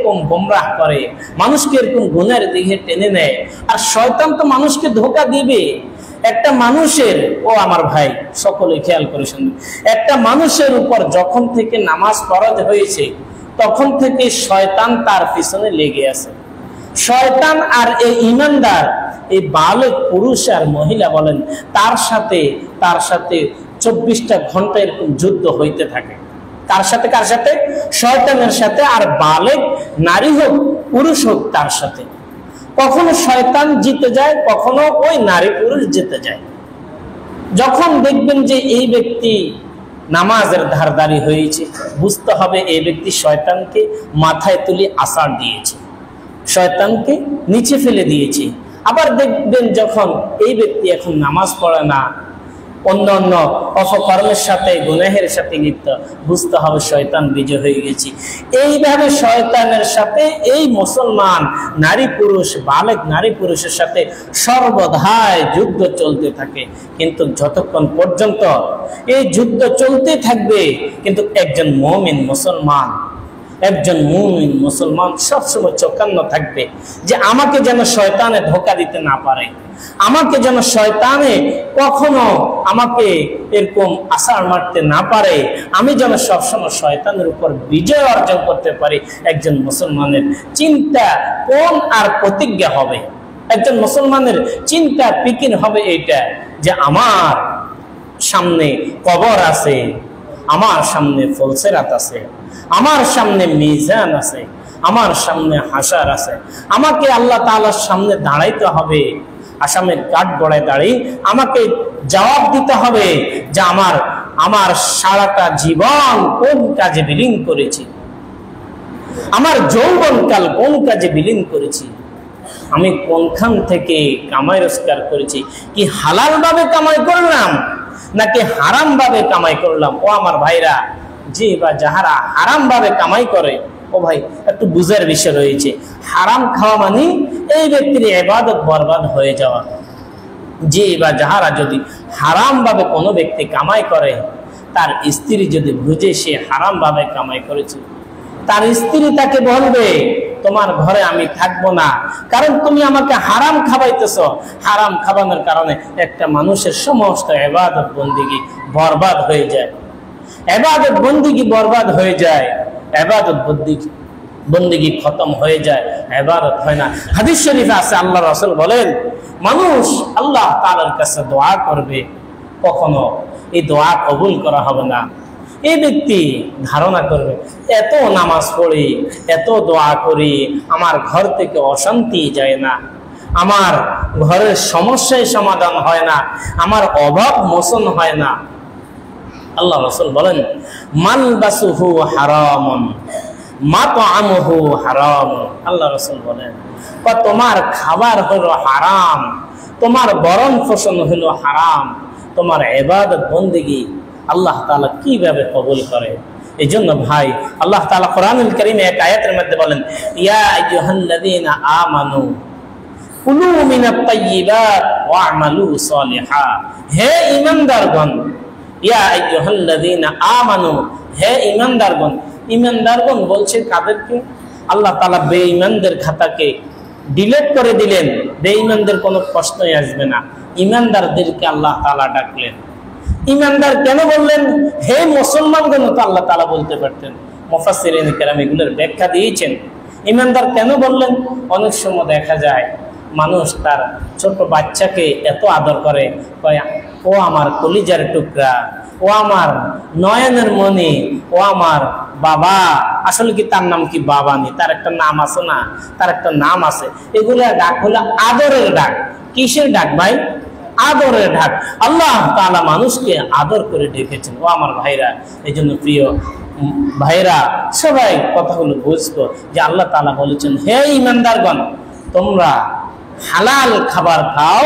এরকম গোমরাহ করে, মানুষকে এরকম গুনাহের দিকে টেনে নেয়। আর শয়তান তো মানুষকে ধোঁকা দিবে। একটা মানুষের, ও আমার ভাই সকলে খেয়াল করে শুনুন, একটা মানুষের উপর যখন থেকে নামাজ ফরজ হয়েছে তখন থেকে শয়তান তার পিছনে লেগে আছে। শয়তান আর এই ঈমানদার, এই বালেগ পুরুষ আর মহিলা বলেন, তার সাথে 24টা ঘন্টা এরকম যুদ্ধ হইতে থাকে। কার সাথে? কার সাথে? শয়তানের সাথে। আর বালেগ নারী হোক পুরুষ হোক তার সাথে। কখনো শয়তান জিতে যায়, কখনো ওই নারী পুরুষ জিতে যায়। যখন দেখবেন যে এই ব্যক্তি নামাজের ধারদারি হয়েছে, বুঝতে হবে এই ব্যক্তি শয়তানকে মাথায় তুলে আছাড় দিয়েছে, শয়তানকে নিচে ফেলে দিয়েছে। আবার দেখবেন যখন এই ব্যক্তি এখন নামাজ পড়ে না, অন্য অন্য অপকর্মের সাথে গুনাহের সাথে লিপ্ত, বুঝতে হবে শয়তান বিজয় হয়ে গেছে। এইভাবে শয়তানের সাথে এই মুসলমান নারী পুরুষ, বালেগ নারী পুরুষের সাথে সর্বদাই যুদ্ধ চলতে থাকে। কিন্তু যতক্ষণ পর্যন্ত এই যুদ্ধ চলতে থাকবে, কিন্তু একজন মুমিন মুসলমান সবসময় চৌকান্ন থাকবে যে আমাকে যেন শয়তানে ধোঁকা দিতে না পারে, আমাকে যেন শয়তানে কখনো আমাকে এরকম আছাড় মারতে না পারে, আমি যেন সবসময় শয়তানের উপর বিজয় অর্জন করতে পারি। একজন মুসলমানের চিন্তা কোন আর প্রতিজ্ঞা হবে, একজন মুসলমানের চিন্তা ফিকির হবে এইটা যে আমার সামনে কবর আছে, আমার সামনে ফুলসিরাত আছে, আমার সামনে মিজান আছে, আমার সামনে হাসার আছে, আমাকে আল্লাহ তাআলার সামনে দাঁড়াইতে হবে। আসামের কাঠ গড়ায় দাঁড়িয়ে আমাকে জবাব দিতে হবে যে আমার সারাটা জীবন কোন কাজে বিলীন করেছি, আমার যৌবনকাল কোন কাজে বিলীন করেছি, আমি কোনখান থেকে কামাই রোজগার করেছি, কি হালাল ভাবে কামাই করলাম নাকি হারাম ভাবে কামাই করলাম। ও আমার ভাইরা, যে বা যাহারা হারাম ভাবে কামাই করে, ও ভাই একটু বুঝার বিষয় রয়েছে। হারাম খাওয়া মানে এই ব্যক্তির ইবাদত বরবাদ হয়ে যাওয়া। যে বা যাহারা যদি হারাম ভাবে কোনো ব্যক্তি কামাই করে, তার স্ত্রী যদি বুঝে সে হারাম ভাবে কামাই করেছে, তার স্ত্রী তাকে বলবে তোমার ঘরে আমি থাকবো না, কারণ তুমি আমাকে হারাম খাওয়াইতেছ। হারাম খাওয়ানোর কারণে একটা মানুষের সমস্ত ইবাদত বন্দেগী বরবাদ হয়ে যায়, ইবাদত বন্দেগী বরবাদ হয়ে যায়, ইবাদত বন্দেগী খতম হয়ে যায়, ইবাদত হয় না। হাদিস শরীফে আছে, আল্লাহ রাসূল বলেন মানুষ আল্লাহ তাআলার কাছে দোয়া করবে, কখনো এই দোয়া কবুল করা হবে না। এই ব্যক্তি ধারণা করবে এত নামাজ পড়ি, এত দোয়া করি, আমার ঘর থেকে অশান্তি যায় না, আমার ঘরের সমস্যায় সমাধান হয় না, আমার অভাব মোচন হয় না। আল্লাহ রাসূল বলেন মালবাসুহু হারামুন মাতআমুহু হারাম। আল্লাহ রাসূল বলেন তোমার খাবার হলো হারাম, তোমার বরণ পোষণ হলো হারাম, তোমার ইবাদত বন্দেগী আল্লাহ তাআলা কিভাবে কবুল করে। এই জন্য ভাই, আল্লাহ তাআলা কোরআনুল কারীমে এক আয়াতের মধ্যে বলেন ইয়া আইয়ুহাল্লাযীনা আমানু কুলু মিনাত তাইয়্যিবাত ওয়া'মালু সালিহা। হে ঈমানদারগণ, ইয়া আইয়ুহাল্লাযীনা আমানু, হে ঈমানদারগণ। ঈমানদারগণ বলছে কাদেরকে? আল্লাহ তাআলা বেঈমানদের খাতাকে ডিলিট করে দিলেন, বেঈমানদের কোনো প্রশ্নই আসবে না। ঈমানদারদেরকে আল্লাহ তাআলা ডাকলেন। ঈমানদার কেন বললেন? হে মুসলমানগণ, তো আল্লাহ তাআলা বলতে পারতেন। মুফাসসিরিন কেরাম এগুলোর ব্যাখ্যা দিয়েছেন। ঈমানদার কেন বললেন? অনেক সময় দেখা যায় মানুষ তার ছোট বাচ্চাকে এত আদর করে, কয় ও আমার কলিজার টুকরা, ও আমার নয়নের মণি, ও আমার বাবা। আসলে কি তার নাম কি বাবা নেই, তার একটা নাম আছে না, তার একটা নাম আছে। এগুলা ডাক হলো আদরের ডাক। কিসের ডাক ভাই? আদরের ডাক। আল্লাহ তাআলা মানুষকে আদর করে ডেকেছেন। ও আমার ভাইরা, এই জন্য প্রিয় ভাইরা, সবাই কথাগুলো বুঝবো যে আল্লাহ তাআলা বলেছেন হে ঈমানদারগণ, তোমরা হালাল খাবার খাও,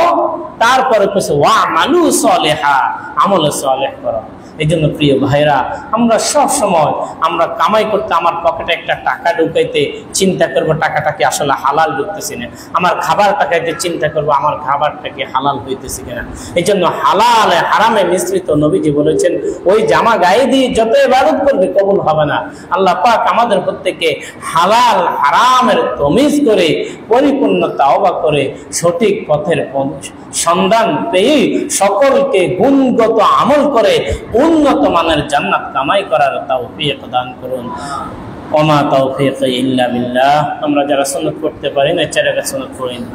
তারপরে ওয়া'মালু সালিহা, আমল সালেহ করো। এই জন্য প্রিয় ভাইরা, আমরা সব সময় আমরা কামাই করতে আমার পকেটে একটা টাকা ঢুকাইতে চিন্তা করবো টাকাটা কি আসলে হালাল ঢুকতেছি না, আমার খাবার টাকাইতে চিন্তা করবো আমার খাবারটা কি হালাল হইতেছে কিনা। এই জন্য হালাল হারামে মিশ্রিত নবীজি বলেছেন ওই জামা গায়ে দিয়ে যত ইবাদত করবে কবুল হবে না। আল্লাহ পাক আমাদের প্রত্যেককে হালাল হারামের তমিজ করে পরিপূর্ণ তাওবা করে সঠিক পথের সন্ধান পেয়ে সকলকে গুণগত আমল করে উন্নত মানের জান্নাত কামাই করার তৌফিক দান করুন। ওমা তৌফিক ইল্লা বিল্লাহ। আমরা যারা সুন্নাত করতে পারি না, চার রাকাত সুন্নাত পড়ি না।